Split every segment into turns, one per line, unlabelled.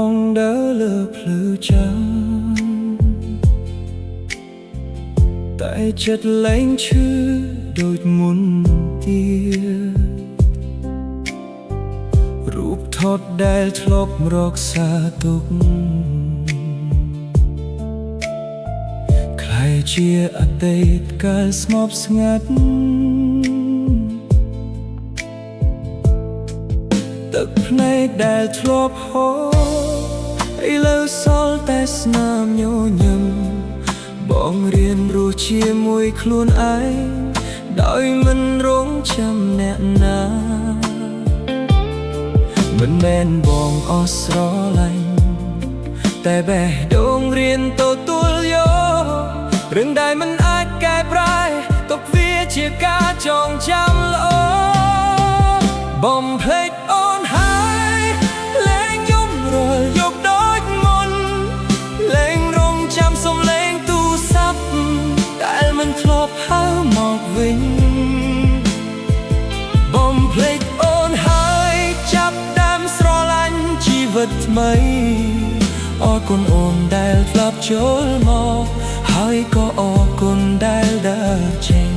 bóng đỡ lờ phư trắng tại chất lánh chứ đôi muôn tiaรูปทอดได้ทลบรอกษาตุกใครเชียอดีตการสงบสงัดตึกในได้ทลบหอให้เลิกซอลแต่สนามโยยำបងរៀនរស់ជាមួយខ្លួនឯងដោយមិនរងចាំអ្នកណាមិនមែនបងអស់ស្រឡាញ់តែបេះដូងរៀនទទួលយករឿងដែលមិនអាចកែប្រែទុកវាជាការចងចាំល្អបំភ្លេចអូនហើយលែងយំរលយកដូចមុនលែងរងចាំសំឡេងទូរស័ព្ទដែលមិនធ្លាប់ហៅមកវិញបំភ្លេចអូនហើយចាប់ស្រឡាញ់ជីវិតថ្មីអរគុណអូនដែលធ្លាប់ចូលមកហើយក៏អរគុណដែលដើរចេញ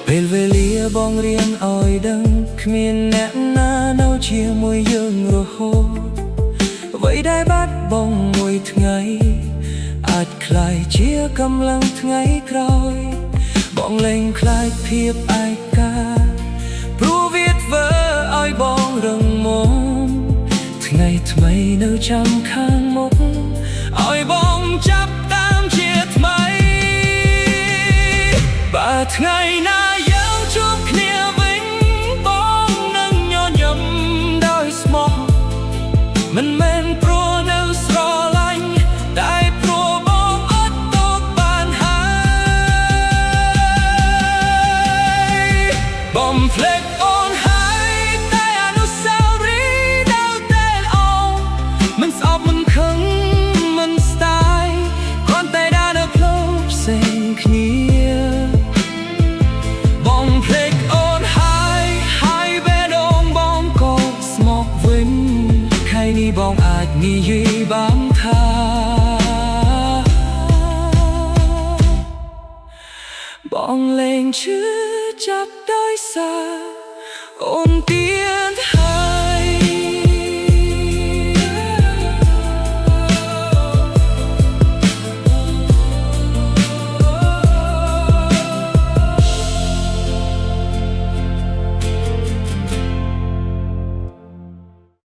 ពេលវេលាបងរៀនឲ្យដឹងគ្មានអ្នកណានៅជាមួយយើងរហូតអ្វីដែលបាត់បង់មួយថ្ងៃអាចក្លាយជាកម្លាំងថ្ងៃក្រោយបងលែងខ្លាចភាពឯកាព្រោះវាធ្វើឲ្យបងរងមមថ្ងៃថ្មីនៅចាំខាងមុខឲ្យបងចាប់តាមជាថ្មីបើថ្ងៃណាយើងជួបគ្នាវិញបងនឹងញញឹមដោយស្មោះមិនមែនព្រោះនៅស្រឡាញ់តែព្រោះបងអត់តបបានហើយបំភ្លេចអូនហើយតែអនុស្សាវរីយ៍នៅតែល្អមិនស្អប់មិនខឹងមិនស្ដាយគ្រាន់តែដើរនៅផ្លូវផ្សេងគ្នាបំភ្លេចអូនហើយបេះដូងបងក៏ស្មោះវិញខែនេះបងអាចនិយាយបានថាបងលែងឈឺចាប់ដោយសារអូនទៀត